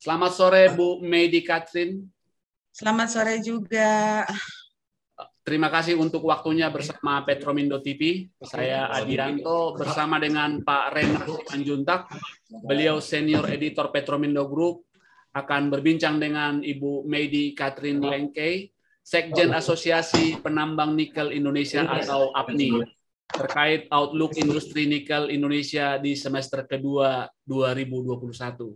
Selamat sore Bu Medi Katrin. Selamat sore juga. Terima kasih untuk waktunya bersama Petromindo TV. Saya Adianto bersama dengan Pak Renat Simanjuntak. Beliau senior editor Petromindo Group akan berbincang dengan Ibu Medi Katrin Lengkei, Sekjen Asosiasi Penambang Nikel Indonesia atau APNI, terkait outlook industri nikel Indonesia di semester kedua 2021.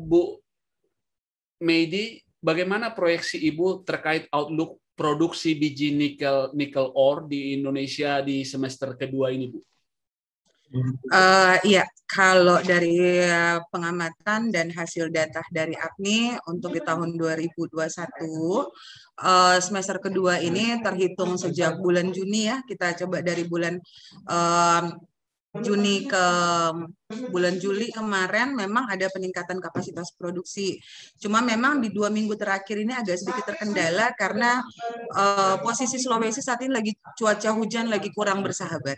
Bu Medi, bagaimana proyeksi Ibu terkait outlook produksi biji nikel ore di Indonesia di semester kedua ini, Bu? Iya, kalau dari pengamatan dan hasil data dari APNI untuk di tahun 2021, semester kedua ini terhitung sejak bulan Juni ya, kita coba dari bulan Juni ke bulan Juli kemarin memang ada peningkatan kapasitas produksi. Cuma memang di 2 minggu terakhir ini agak sedikit terkendala karena posisi Sulawesi saat ini lagi cuaca hujan lagi kurang bersahabat.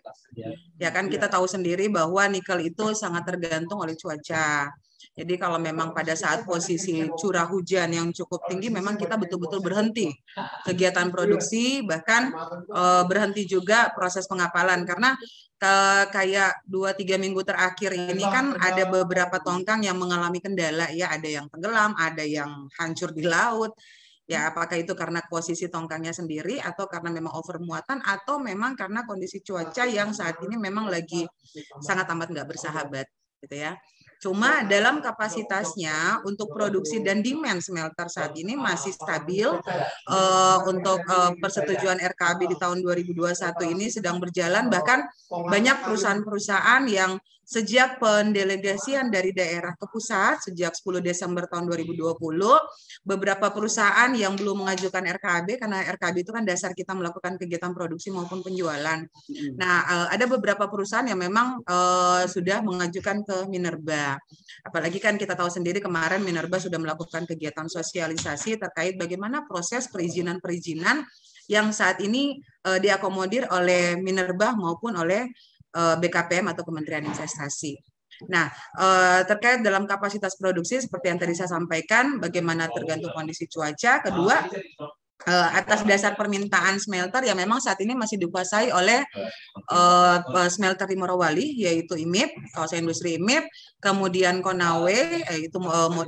Ya kan kita tahu sendiri bahwa nikel itu sangat tergantung oleh cuaca. Jadi kalau memang pada saat posisi curah hujan yang cukup tinggi, memang kita betul-betul berhenti kegiatan produksi, bahkan berhenti juga proses pengapalan karena kayak 2-3 minggu terakhir ini kan ada beberapa tongkang yang mengalami kendala ya, ada yang tenggelam, ada yang hancur di laut. Ya, apakah itu karena posisi tongkangnya sendiri atau karena memang over muatan atau memang karena kondisi cuaca yang saat ini memang lagi sangat amat nggak bersahabat gitu ya. Cuma dalam kapasitasnya untuk produksi dan demand smelter saat ini masih stabil. Untuk persetujuan RKAB di tahun 2021 ini sedang berjalan, bahkan banyak perusahaan-perusahaan yang sejak pendelegasian dari daerah ke pusat sejak 10 Desember tahun 2020, beberapa perusahaan yang belum mengajukan RKAB, karena RKAB itu kan dasar kita melakukan kegiatan produksi maupun penjualan. Nah, ada beberapa perusahaan yang memang sudah mengajukan ke Minerba. Apalagi kan kita tahu sendiri kemarin Minerba sudah melakukan kegiatan sosialisasi terkait bagaimana proses perizinan-perizinan yang saat ini diakomodir oleh Minerba maupun oleh BKPM atau Kementerian Investasi. Nah, terkait dalam kapasitas produksi seperti yang tadi saya sampaikan, bagaimana tergantung kondisi cuaca. Kedua, atas dasar permintaan smelter yang memang saat ini masih dikuasai oleh smelter di Morowali, yaitu IMIP, kawasan industri IMIP, kemudian Konawe, yaitu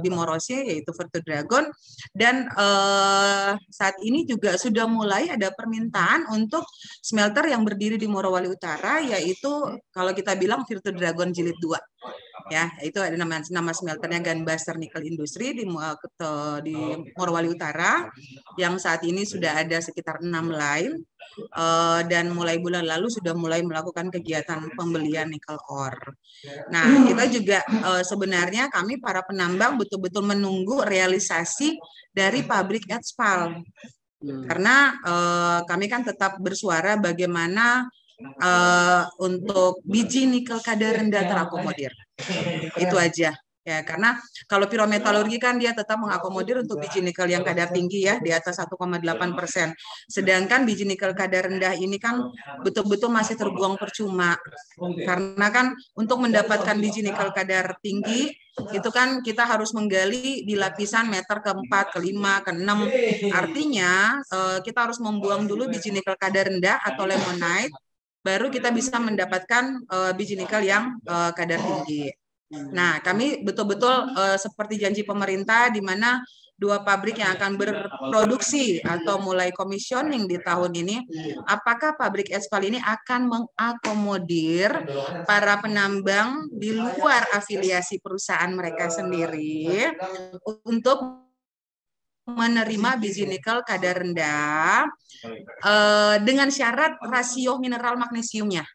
di Morosi, yaitu Virtu Dragon, dan saat ini juga sudah mulai ada permintaan untuk smelter yang berdiri di Morowali Utara, yaitu kalau kita bilang Virtu Dragon Jilid 2. Ya, itu ada nama smelternya Gunbuster Nickel Industry di Morowali Utara yang saat ini sudah ada sekitar 6 line dan mulai bulan lalu sudah mulai melakukan kegiatan pembelian nikel ore. Nah, kita juga sebenarnya kami para penambang betul-betul menunggu realisasi dari pabrik Etspal. Karena kami kan tetap bersuara bagaimana untuk biji nikel kadar rendah terakomodir. Itu aja. Ya, karena kalau pirometalurgi kan dia tetap mengakomodir untuk biji nikel yang kadar tinggi ya, di atas 1,8%. Sedangkan biji nikel kadar rendah ini kan betul-betul masih terbuang percuma. Karena kan untuk mendapatkan biji nikel kadar tinggi, itu kan kita harus menggali di lapisan meter ke-4, ke-5, ke-6. Artinya kita harus membuang dulu biji nikel kadar rendah atau limonite, baru kita bisa mendapatkan biji nikel yang kadar tinggi. Nah, kami betul-betul seperti janji pemerintah di mana 2 pabrik yang akan berproduksi atau mulai commissioning di tahun ini, apakah pabrik Etspal ini akan mengakomodir para penambang di luar afiliasi perusahaan mereka sendiri untuk menerima biji nikel kadar rendah dengan syarat rasio mineral magnesiumnya.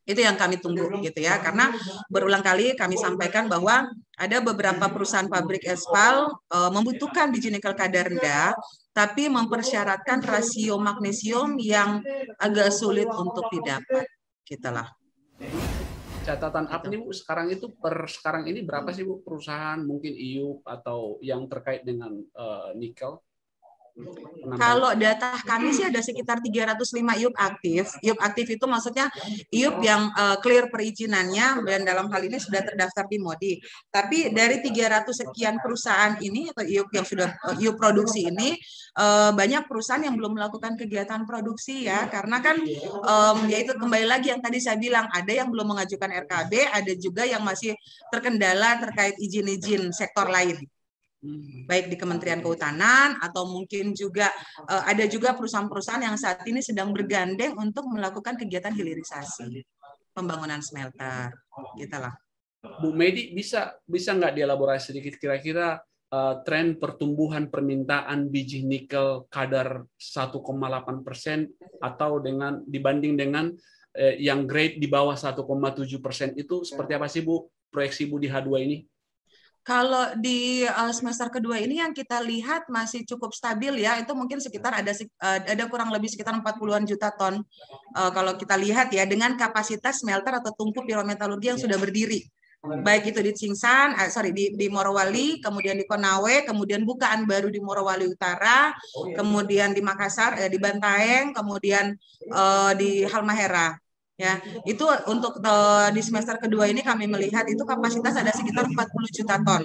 Itu yang kami tunggu gitu ya, karena berulang kali kami sampaikan bahwa ada beberapa perusahaan pabrik Etspal membutuhkan biji nikel kadar rendah, tapi mempersyaratkan rasio magnesium yang agak sulit untuk didapat, gitulah. Catatan APNI Bu, sekarang ini berapa sih Bu perusahaan mungkin IUP atau yang terkait dengan nikel? Kalau data kami sih ada sekitar 305 IUP aktif. IUP aktif itu maksudnya IUP yang clear perizinannya dan dalam hal ini sudah terdaftar di MODI. Tapi dari 300 sekian perusahaan ini atau IUP yang sudah IUP produksi ini banyak perusahaan yang belum melakukan kegiatan produksi ya, karena kan yaitu kembali lagi yang tadi saya bilang, ada yang belum mengajukan RKB, ada juga yang masih terkendala terkait izin-izin sektor lain, baik di Kementerian Kehutanan atau mungkin juga ada juga perusahaan-perusahaan yang saat ini sedang bergandeng untuk melakukan kegiatan hilirisasi pembangunan smelter, gitulah. Bu Medi, bisa nggak dielaborasi sedikit kira-kira tren pertumbuhan permintaan biji nikel kadar 1,8% atau dibanding dengan yang grade di bawah 1,7% itu seperti apa sih Bu, proyeksi Bu di H2 ini? Kalau di semester kedua ini yang kita lihat masih cukup stabil ya, itu mungkin sekitar ada kurang lebih sekitar 40-an juta ton. Kalau kita lihat ya, dengan kapasitas smelter atau tungku pirometalurgi yang sudah berdiri. Baik itu di Tsingsan, di Morowali, kemudian di Konawe, kemudian bukaan baru di Morowali Utara, kemudian di Makassar, di Bantaeng, kemudian di Halmahera. Ya, itu untuk di semester kedua ini kami melihat itu kapasitas ada sekitar 40 juta ton.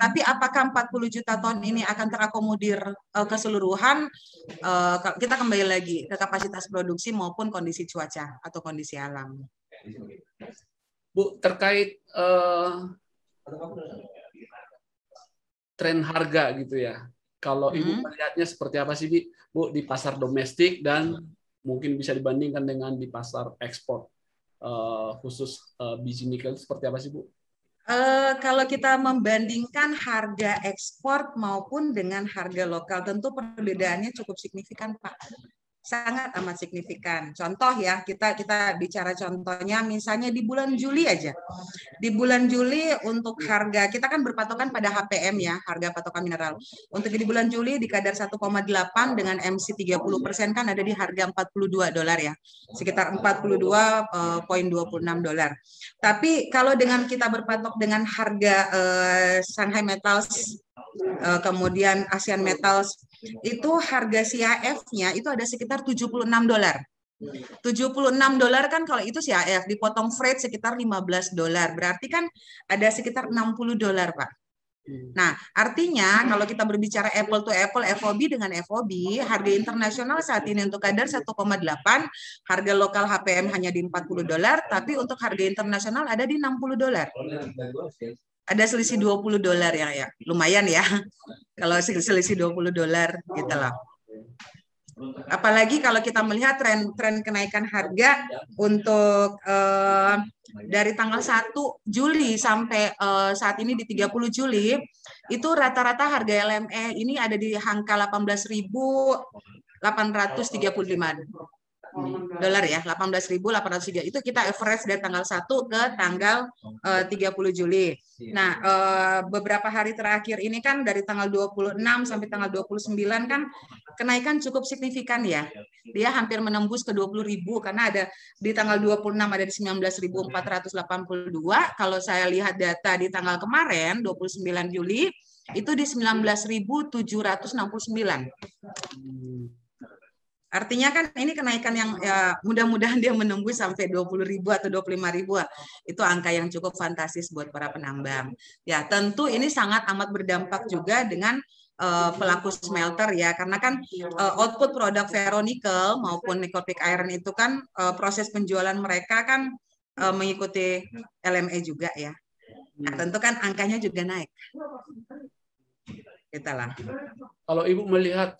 Tapi apakah 40 juta ton ini akan terakomodir keseluruhan? Kita kembali lagi ke kapasitas produksi maupun kondisi cuaca atau kondisi alam. Bu, terkait tren harga gitu ya. Kalau Ibu melihatnya seperti apa sih, Bu, di pasar domestik dan mungkin bisa dibandingkan dengan di pasar ekspor khusus biji nikel, seperti apa sih Bu? Kalau kita membandingkan harga ekspor maupun dengan harga lokal, tentu perbedaannya cukup signifikan, Pak. Sangat amat signifikan. Contoh ya, kita bicara contohnya misalnya di bulan Juli aja. Di bulan Juli untuk harga, kita kan berpatokan pada HPM ya, harga patokan mineral. Untuk di bulan Juli di kadar 1,8 dengan MC 30% kan ada di harga $42 ya. Sekitar 42,26 dolar. Tapi kalau dengan kita berpatok dengan harga Shanghai Metals, kemudian Asian Metals, itu harga CAF-nya itu ada sekitar $76. $76 kan kalau itu CAF, dipotong freight sekitar $15. Berarti kan ada sekitar $60, Pak. Nah, artinya kalau kita berbicara apple to apple, FOB dengan FOB, harga internasional saat ini untuk kadar 1,8, harga lokal HPM hanya di $40, tapi untuk harga internasional ada di $60. Ada selisih $20 ya, lumayan ya. Kalau selisih $20 gitu lah. Apalagi kalau kita melihat tren kenaikan harga untuk dari tanggal 1 Juli sampai saat ini di 30 Juli, itu rata-rata harga LME ini ada di angka 18.835 dolar ya, 18.803. Itu kita average dari tanggal 1 ke tanggal 30 Juli. Nah, beberapa hari terakhir ini kan dari tanggal 26 sampai tanggal 29 kan kenaikan cukup signifikan ya. Dia hampir menembus ke 20.000 karena ada di tanggal 26 ada di 19.482. Kalau saya lihat data di tanggal kemarin 29 Juli itu di 19.769. Artinya kan ini kenaikan yang ya, mudah-mudahan dia menembus sampai 20.000 atau 25.000. Itu angka yang cukup fantastis buat para penambang. Ya, tentu ini sangat amat berdampak juga dengan pelaku smelter ya, karena kan output produk ferronikel maupun nickel pig iron itu kan proses penjualan mereka kan mengikuti LME juga ya. Nah, tentu kan angkanya juga naik. Itulah. Kalau Ibu melihat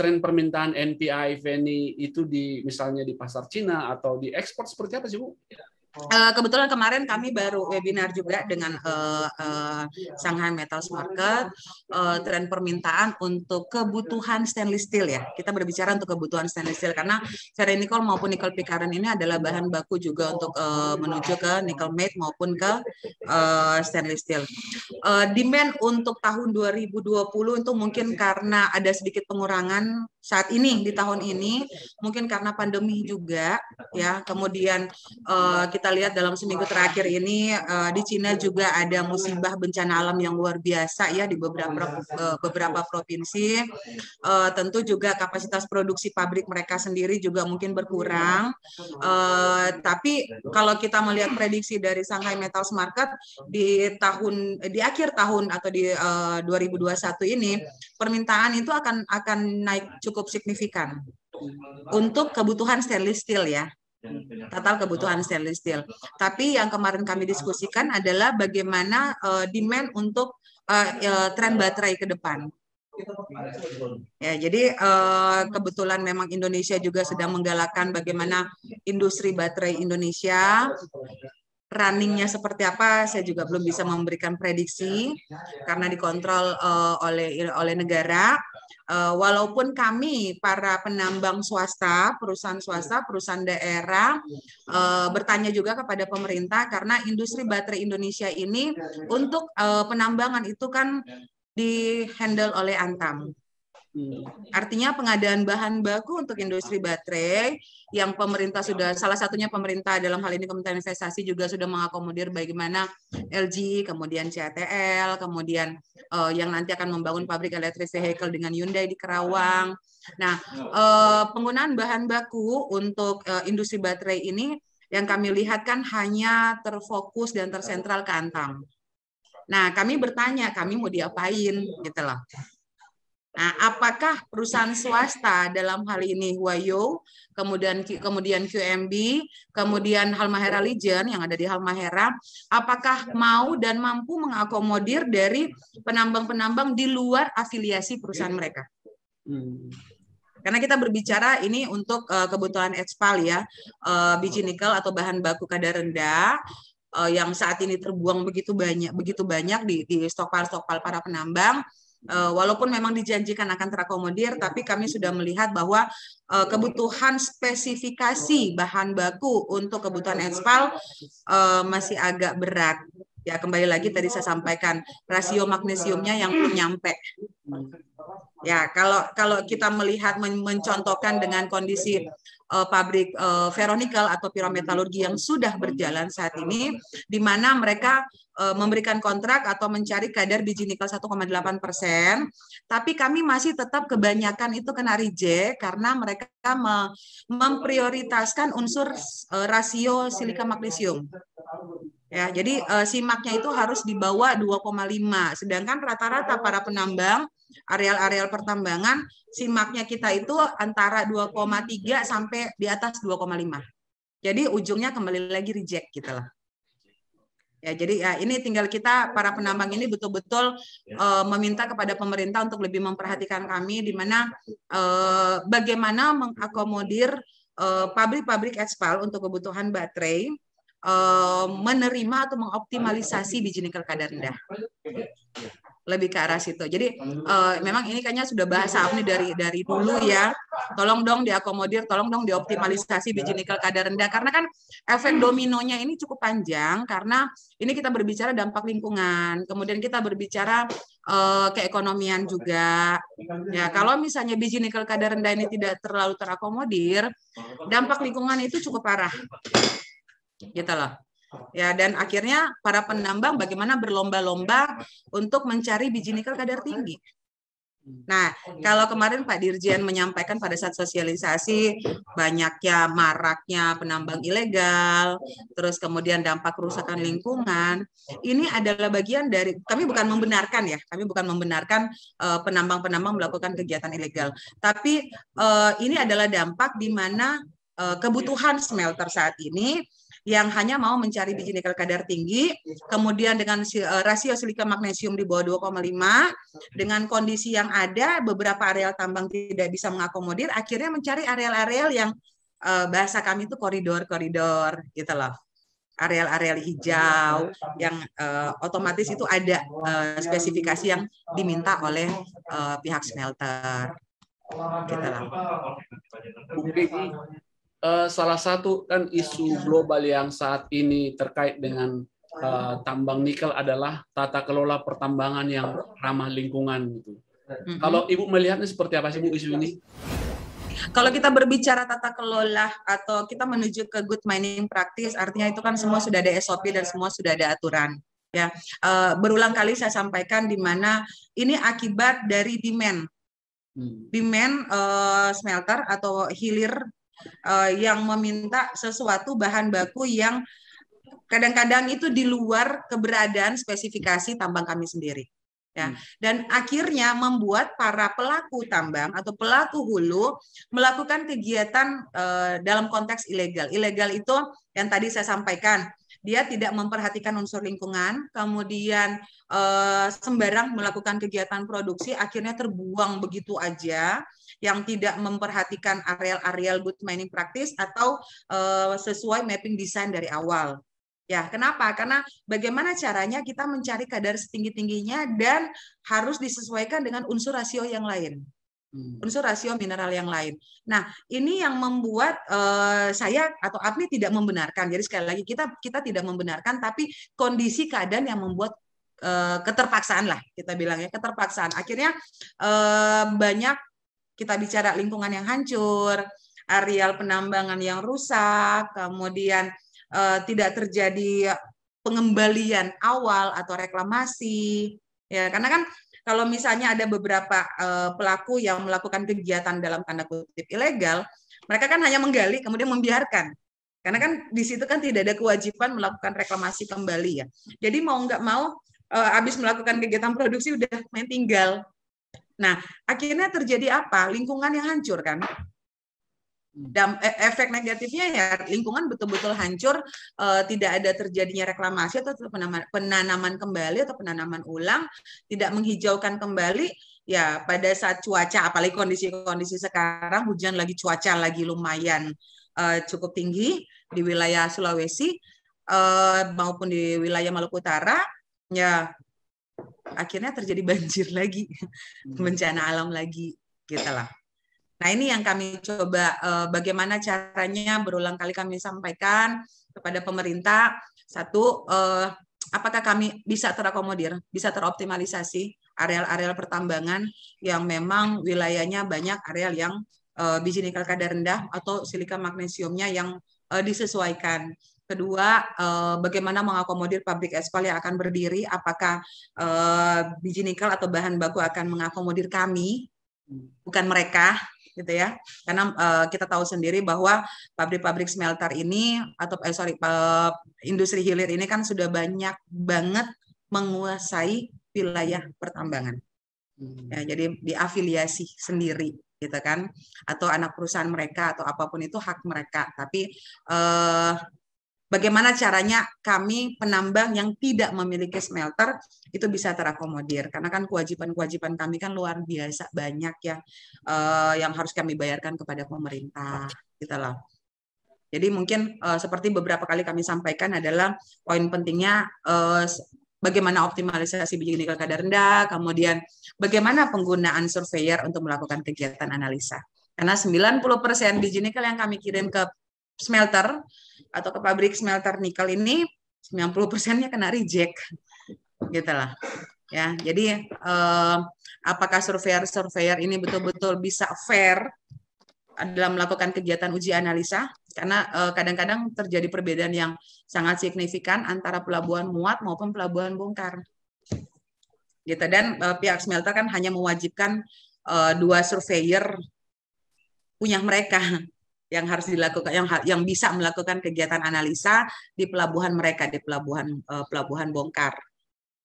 tren permintaan NPI VNI itu misalnya di pasar Cina atau di ekspor seperti apa sih Bu? Kebetulan kemarin kami baru webinar juga dengan Shanghai Metals Market, tren permintaan untuk kebutuhan stainless steel ya. Kita berbicara untuk kebutuhan stainless steel karena ferronickel maupun nickel pig iron ini adalah bahan baku juga untuk menuju ke nickel matte maupun ke stainless steel. Demand untuk tahun 2020 itu mungkin karena ada sedikit pengurangan saat ini di tahun ini, mungkin karena pandemi juga ya. Kemudian kita kita lihat dalam seminggu terakhir ini di Cina juga ada musibah bencana alam yang luar biasa ya di beberapa provinsi. Tentu juga kapasitas produksi pabrik mereka sendiri juga mungkin berkurang. Tapi kalau kita melihat prediksi dari Shanghai Metals Market di akhir tahun atau di 2021 ini, permintaan itu akan naik cukup signifikan untuk kebutuhan stainless steel ya. Total kebutuhan stainless steel. Tapi yang kemarin kami diskusikan adalah bagaimana demand untuk tren baterai ke depan. Ya, jadi kebetulan memang Indonesia juga sedang menggalakkan bagaimana industri baterai Indonesia runningnya seperti apa. Saya juga belum bisa memberikan prediksi karena dikontrol oleh negara. Walaupun kami para penambang swasta, perusahaan daerah bertanya juga kepada pemerintah karena industri baterai Indonesia ini untuk penambangan itu kan di-handle oleh Antam. Artinya pengadaan bahan baku untuk industri baterai yang pemerintah sudah, salah satunya pemerintah dalam hal ini Kementerian Investasi juga sudah mengakomodir bagaimana LG, kemudian CATL, kemudian yang nanti akan membangun pabrik electric vehicle dengan Hyundai di Kerawang. Nah, penggunaan bahan baku untuk industri baterai ini yang kami lihat kan hanya terfokus dan tersentral ke Antam. Nah, kami bertanya, kami mau diapain gitu loh. Nah, apakah perusahaan swasta dalam hal ini Huayo, kemudian QMB, kemudian Halmahera Legion yang ada di Halmahera, apakah mau dan mampu mengakomodir dari penambang-penambang di luar afiliasi perusahaan mereka? Karena kita berbicara ini untuk kebutuhan expal ya, biji nikel atau bahan baku kadar rendah yang saat ini terbuang begitu banyak di stokpil para penambang. Walaupun memang dijanjikan akan terakomodir, tapi kami sudah melihat bahwa kebutuhan spesifikasi bahan baku untuk kebutuhan expal masih agak berat. Ya, kembali lagi tadi saya sampaikan rasio magnesiumnya yang belum nyampe. Ya, kalau kita melihat mencontohkan dengan kondisi pabrik ferronikel atau pirometalurgi yang sudah berjalan saat ini, di mana mereka memberikan kontrak atau mencari kadar biji nikel 1,8%, tapi kami masih tetap kebanyakan itu kena reject karena mereka memprioritaskan unsur rasio silika magnesium. Ya, jadi simaknya itu harus di bawah 2,5, sedangkan rata-rata para penambang areal-areal pertambangan simaknya kita itu antara 2,3 sampai di atas 2,5. Jadi ujungnya kembali lagi reject gitu lah. Ya, jadi ya ini tinggal kita para penambang ini betul-betul meminta kepada pemerintah untuk lebih memperhatikan kami di mana bagaimana mengakomodir pabrik-pabrik expal untuk kebutuhan baterai menerima atau mengoptimalisasi biji nikel kadar rendah. Lebih ke arah situ. Jadi memang ini kayaknya sudah bahasa ini dari dulu ya. Tolong dong diakomodir, tolong dong dioptimalisasi biji nikel kadar rendah karena kan efek dominonya ini cukup panjang karena ini kita berbicara dampak lingkungan, kemudian kita berbicara keekonomian juga. Ya, kalau misalnya biji nikel kadar rendah ini tidak terlalu terakomodir, dampak lingkungan itu cukup parah. Gitu loh. Ya, dan akhirnya para penambang bagaimana berlomba-lomba untuk mencari biji nikel kadar tinggi. Nah, kalau kemarin Pak Dirjen menyampaikan pada saat sosialisasi banyaknya maraknya penambang ilegal, terus kemudian dampak kerusakan lingkungan, ini adalah bagian dari, kami bukan membenarkan ya, kami bukan membenarkan penambang-penambang melakukan kegiatan ilegal, tapi ini adalah dampak di mana kebutuhan smelter saat ini yang hanya mau mencari biji nikel kadar tinggi, kemudian dengan rasio silika magnesium di bawah 2,5, dengan kondisi yang ada, beberapa areal tambang tidak bisa mengakomodir, akhirnya mencari areal-areal yang bahasa kami itu koridor-koridor, gitu loh. Areal-areal hijau, yang otomatis itu ada spesifikasi yang diminta oleh pihak smelter. Gitu loh. Salah satu kan isu global yang saat ini terkait dengan tambang nikel adalah tata kelola pertambangan yang ramah lingkungan gitu. Kalau Ibu melihatnya seperti apa sih Bu isu ini? Kalau kita berbicara tata kelola atau kita menuju ke good mining practice, artinya itu kan semua sudah ada SOP dan semua sudah ada aturan. Ya, berulang kali saya sampaikan di mana ini akibat dari demand smelter atau hilir yang meminta sesuatu bahan baku yang kadang-kadang itu di luar keberadaan spesifikasi tambang kami sendiri. Ya, dan akhirnya membuat para pelaku tambang atau pelaku hulu melakukan kegiatan dalam konteks ilegal. Ilegal itu yang tadi saya sampaikan, dia tidak memperhatikan unsur lingkungan, kemudian sembarang melakukan kegiatan produksi, akhirnya terbuang begitu aja, yang tidak memperhatikan areal-areal good mining practice atau sesuai mapping desain dari awal. Ya, kenapa? Karena bagaimana caranya kita mencari kadar setinggi-tingginya dan harus disesuaikan dengan unsur rasio yang lain. Unsur rasio mineral yang lain. Nah, ini yang membuat saya atau APMI tidak membenarkan. Jadi sekali lagi kita tidak membenarkan, tapi kondisi keadaan yang membuat keterpaksaan lah, kita bilangnya keterpaksaan. Akhirnya banyak kita bicara lingkungan yang hancur, areal penambangan yang rusak, kemudian tidak terjadi pengembalian awal atau reklamasi, ya karena kan kalau misalnya ada beberapa pelaku yang melakukan kegiatan dalam tanda kutip ilegal, mereka kan hanya menggali kemudian membiarkan, karena kan di situ kan tidak ada kewajiban melakukan reklamasi kembali ya. Jadi mau nggak mau habis melakukan kegiatan produksi udah main tinggal. Nah akhirnya terjadi apa? Lingkungan yang hancur kan. Dan efek negatifnya ya lingkungan betul-betul hancur, tidak ada terjadinya reklamasi atau penanaman kembali atau penanaman ulang, tidak menghijaukan kembali. Ya pada saat cuaca, apalagi kondisi sekarang hujan lagi, cuaca lagi lumayan cukup tinggi di wilayah Sulawesi maupun di wilayah Maluku Utara, ya akhirnya terjadi banjir lagi, bencana alam lagi, gitu lah. Nah ini yang kami coba bagaimana caranya berulang kali kami sampaikan kepada pemerintah. Satu, apakah kami bisa terakomodir, bisa teroptimalisasi areal-areal pertambangan yang memang wilayahnya banyak areal yang biji nikel kadar rendah atau silika magnesiumnya yang disesuaikan. Kedua, bagaimana mengakomodir pabrik ekspal yang akan berdiri, apakah biji nikel atau bahan baku akan mengakomodir kami, bukan mereka, gitu ya, karena kita tahu sendiri bahwa pabrik-pabrik smelter ini atau industri hilir ini kan sudah banyak banget menguasai wilayah pertambangan, ya, jadi diafiliasi sendiri, gitu kan, atau anak perusahaan mereka atau apapun itu hak mereka, tapi bagaimana caranya kami penambang yang tidak memiliki smelter itu bisa terakomodir, karena kan kewajiban-kewajiban kami kan luar biasa banyak ya, yang harus kami bayarkan kepada pemerintah, gitu lah. Jadi mungkin seperti beberapa kali kami sampaikan adalah poin pentingnya bagaimana optimalisasi biji nikel kadar rendah, kemudian bagaimana penggunaan surveyor untuk melakukan kegiatan analisa. Karena 90% biji nikel yang kami kirim ke smelter atau ke pabrik smelter nikel ini 90%-nya kena reject, gitu lah. Ya, jadi apakah surveyor ini betul-betul bisa fair dalam melakukan kegiatan uji analisa? Karena kadang-kadang terjadi perbedaan yang sangat signifikan antara pelabuhan muat maupun pelabuhan bongkar. Gitu, dan pihak smelter kan hanya mewajibkan 2 surveyor punya mereka yang harus dilakukan, yang bisa melakukan kegiatan analisa di pelabuhan mereka, di pelabuhan bongkar,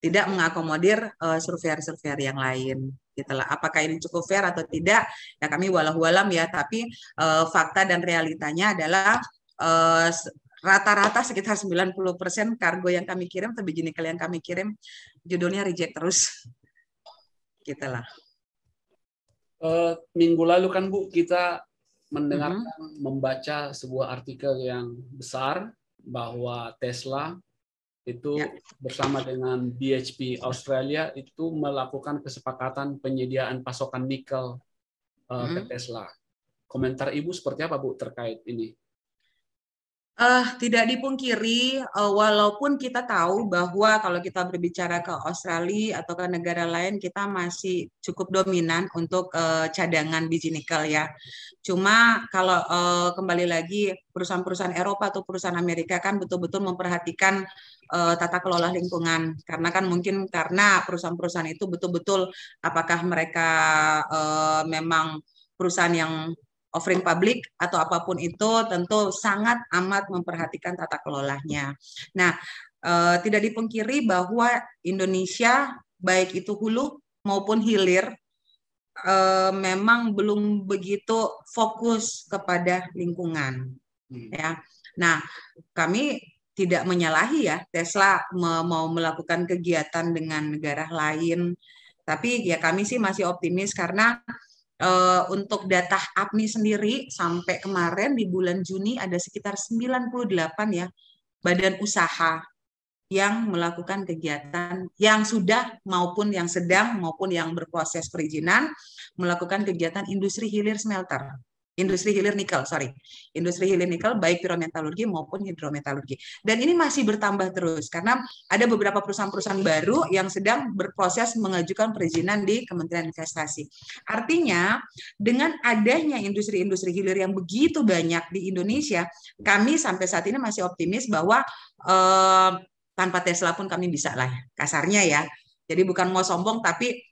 tidak mengakomodir surveyor yang lain, gitulah. Apakah ini cukup fair atau tidak? Ya kami walau-walam ya, tapi fakta dan realitanya adalah rata-rata sekitar 90% kargo yang kami kirim atau biji nikel yang kami kirim judulnya reject terus, gitulah. Minggu lalu kan Bu kita mendengarkan, membaca sebuah artikel yang besar bahwa Tesla itu bersama dengan BHP Australia itu melakukan kesepakatan penyediaan pasokan nikel ke Tesla. Komentar Ibu seperti apa Bu terkait ini? Tidak dipungkiri, walaupun kita tahu bahwa kalau kita berbicara ke Australia atau ke negara lain, kita masih cukup dominan untuk cadangan biji nikel ya. Cuma kalau kembali lagi perusahaan-perusahaan Eropa atau perusahaan Amerika kan betul-betul memperhatikan tata kelola lingkungan, karena kan mungkin karena perusahaan-perusahaan itu betul-betul apakah mereka memang perusahaan yang offering publik atau apapun itu tentu sangat amat memperhatikan tata kelolanya. Nah, tidak dipungkiri bahwa Indonesia baik itu hulu maupun hilir memang belum begitu fokus kepada lingkungan. Ya, nah kami tidak menyalahi ya Tesla mau melakukan kegiatan dengan negara lain, tapi ya kami sih masih optimis karena untuk data APMI sendiri sampai kemarin di bulan Juni ada sekitar 98 ya badan usaha yang melakukan kegiatan yang sudah maupun yang sedang maupun yang berproses perizinan melakukan kegiatan industri hilir smelter. Industri hilir nikel, industri hilir nikel baik pirometalurgi maupun hidrometalurgi. Dan ini masih bertambah terus karena ada beberapa perusahaan-perusahaan baru yang sedang berproses mengajukan perizinan di Kementerian Investasi. Artinya dengan adanya industri-industri hilir yang begitu banyak di Indonesia, kami sampai saat ini masih optimis bahwa tanpa Tesla pun kami bisa lah, kasarnya ya. Jadi bukan mau sombong tapi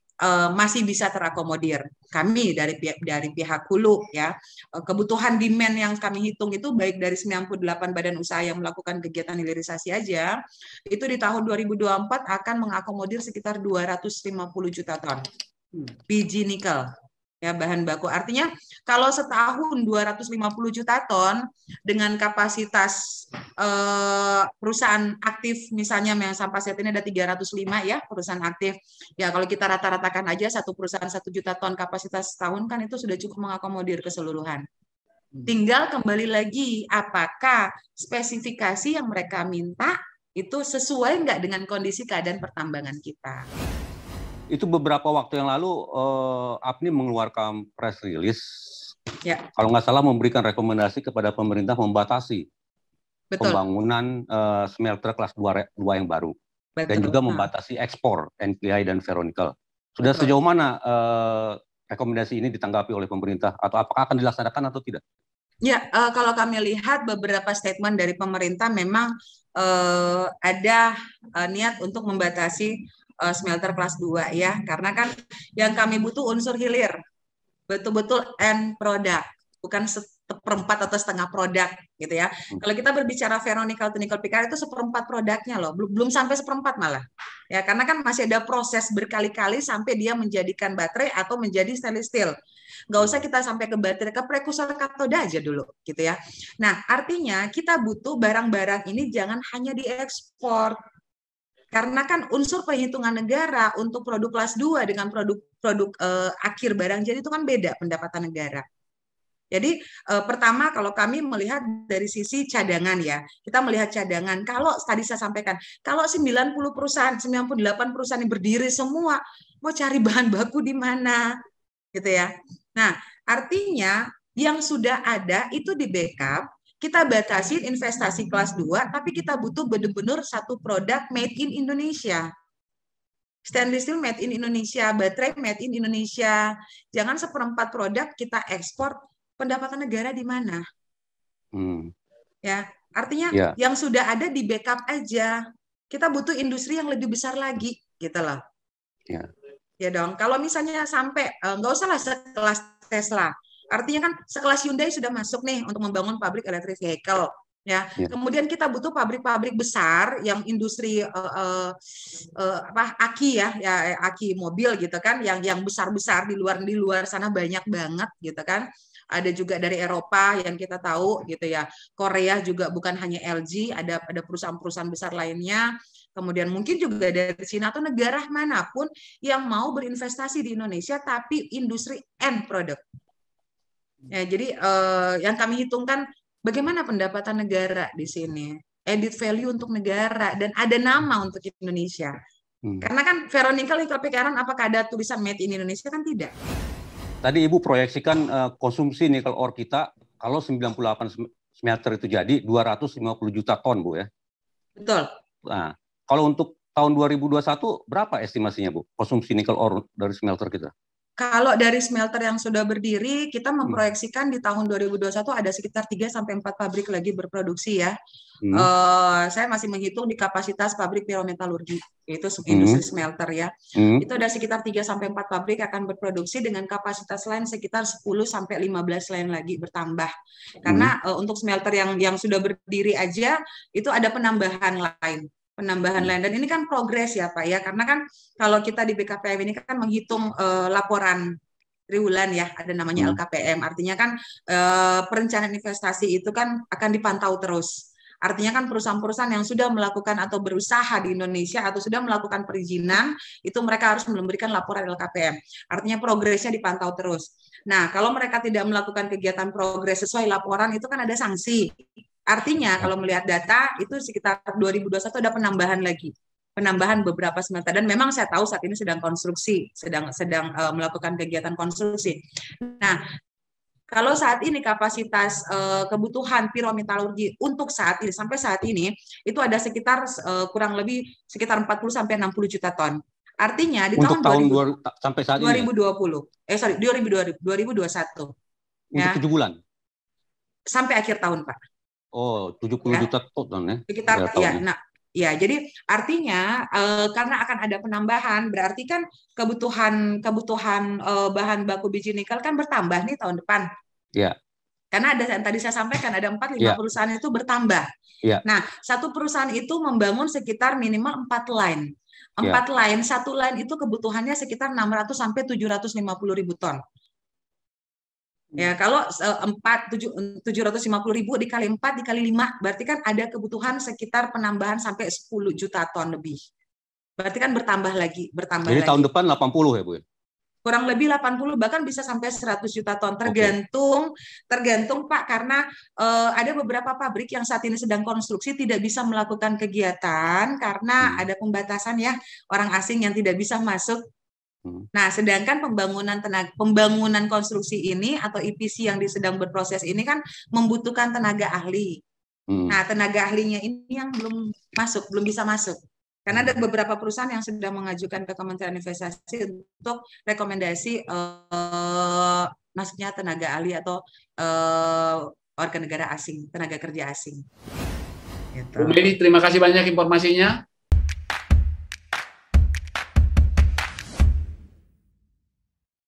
masih bisa terakomodir. Kami dari pihak hulu ya, kebutuhan demand yang kami hitung itu baik dari 98 badan usaha yang melakukan kegiatan hilirisasi aja, itu di tahun 2024 akan mengakomodir sekitar 250 juta ton biji nikel. Ya, bahan baku. Artinya kalau setahun 250 juta ton dengan kapasitas perusahaan aktif misalnya yang sampai saat ini ada 305 ya perusahaan aktif. Ya kalau kita rata-ratakan aja satu perusahaan 1 juta ton kapasitas setahun kan itu sudah cukup mengakomodir keseluruhan. Tinggal kembali lagi apakah spesifikasi yang mereka minta itu sesuai nggak dengan kondisi keadaan pertambangan kita. Itu beberapa waktu yang lalu APMI mengeluarkan press release, ya. Kalau nggak salah memberikan rekomendasi kepada pemerintah membatasi pembangunan smelter kelas 2 yang baru. Betul. Dan juga membatasi ekspor NPI dan ferronikel. Sudah sejauh mana rekomendasi ini ditanggapi oleh pemerintah atau apakah akan dilaksanakan atau tidak? Ya, kalau kami lihat beberapa statement dari pemerintah memang ada niat untuk membatasi smelter kelas 2 ya, karena kan yang kami butuh unsur hilir, betul-betul end product, bukan seperempat atau setengah produk gitu ya. Kalau kita berbicara ferronikel atau nikel picar itu seperempat produknya loh, belum sampai seperempat malah. Ya, karena kan masih ada proses berkali-kali sampai dia menjadikan baterai atau menjadi stainless steel. Nggak usah kita sampai ke baterai, ke prekursor katoda aja dulu gitu ya. Nah, artinya kita butuh barang-barang ini jangan hanya diekspor. Karena kan unsur perhitungan negara untuk produk kelas 2 dengan produk akhir barang jadi itu kan beda pendapatan negara. Jadi pertama kalau kami melihat dari sisi cadangan ya, kita melihat cadangan. Kalau tadi saya sampaikan, kalau 98 perusahaan yang berdiri semua, mau cari bahan baku di mana? Gitu ya. Nah, artinya yang sudah ada itu di backup. Kita batasi investasi kelas 2, tapi kita butuh benar-benar satu produk made in Indonesia. Stainless steel made in Indonesia, baterai made in Indonesia. Jangan seperempat produk kita ekspor, pendapatan negara di mana? Ya, artinya yang sudah ada di backup aja. Kita butuh industri yang lebih besar lagi, gitu loh. Ya dong. Kalau misalnya sampai nggak usah lah sekelas Tesla. Artinya kan sekelas Hyundai sudah masuk nih untuk membangun pabrik electric vehicle, ya. Kemudian kita butuh pabrik-pabrik besar yang industri aki ya, aki mobil gitu kan, yang besar-besar di luar sana banyak banget gitu kan. Ada juga dari Eropa yang kita tahu gitu ya. Korea juga bukan hanya LG, ada perusahaan-perusahaan besar lainnya. Kemudian mungkin juga dari Cina atau negara manapun yang mau berinvestasi di Indonesia tapi industri end product. Ya, jadi yang kami hitungkan bagaimana pendapatan negara di sini, added value untuk negara dan ada nama untuk Indonesia. Karena kan ferronikel nikel picaran apakah ada tulisan made in Indonesia kan tidak. Tadi Ibu proyeksikan konsumsi nikel ore kita kalau 98 smelter itu jadi 250 juta ton, Bu ya. Betul. Nah, kalau untuk tahun 2021 berapa estimasinya, Bu? Konsumsi nikel ore dari smelter kita? Kalau dari smelter yang sudah berdiri, kita memproyeksikan di tahun 2021 ada sekitar 3-4 pabrik lagi berproduksi ya. Saya masih menghitung di kapasitas pabrik pirometalurgi, yaitu industri smelter ya. Itu ada sekitar 3-4 pabrik akan berproduksi dengan kapasitas lain sekitar 10-15 lain lagi bertambah. Karena untuk smelter yang sudah berdiri aja, itu ada penambahan lain. Dan ini kan progres ya Pak ya, karena kan kalau kita di BKPM ini kan menghitung laporan triwulan ya, ada namanya LKPM, artinya kan perencanaan investasi itu kan akan dipantau terus. Artinya kan perusahaan-perusahaan yang sudah melakukan atau berusaha di Indonesia atau sudah melakukan perizinan, itu mereka harus memberikan laporan LKPM. Artinya progresnya dipantau terus. Nah, kalau mereka tidak melakukan kegiatan progres sesuai laporan, itu kan ada sanksi. Artinya kalau melihat data itu sekitar 2021 ada penambahan beberapa smelter, dan memang saya tahu saat ini sedang konstruksi, sedang melakukan kegiatan konstruksi. Nah, kalau saat ini kapasitas kebutuhan pirometalurgi untuk saat ini sampai saat ini itu ada sekitar kurang lebih sekitar 40-60 juta ton. Artinya di untuk tahun 2020 sampai saat 2021. Untuk ya. 7 bulan. Sampai akhir tahun, Pak. Oh, 70 ya. Juta ton ya. Sekitar ya. Nah, ya, jadi artinya karena akan ada penambahan, berarti kan kebutuhan bahan baku biji nikel kan bertambah nih tahun depan. Ya. Karena ada yang tadi saya sampaikan ada 4-5 perusahaan itu bertambah. Ya. Nah, satu perusahaan itu membangun sekitar minimal 4 line. 4 line, satu line itu kebutuhannya sekitar 600 sampai 750 ribu ton. Ya, kalau 750 ribu dikali 4 dikali 5, berarti kan ada kebutuhan sekitar penambahan sampai 10 juta ton lebih. Berarti kan bertambah lagi. Jadi tahun depan 80 ya, Bu? Kurang lebih 80, bahkan bisa sampai 100 juta ton. Tergantung Pak, karena ada beberapa pabrik yang saat ini sedang konstruksi tidak bisa melakukan kegiatan karena ada pembatasan ya, orang asing yang tidak bisa masuk. Nah, sedangkan pembangunan konstruksi ini atau EPC yang sedang berproses ini kan membutuhkan tenaga ahli. Nah, tenaga ahlinya ini yang belum bisa masuk. Karena ada beberapa perusahaan yang sudah mengajukan ke Kementerian Investasi untuk rekomendasi masuknya tenaga ahli atau warga negara asing, tenaga kerja asing. Bu Medi, terima kasih banyak informasinya.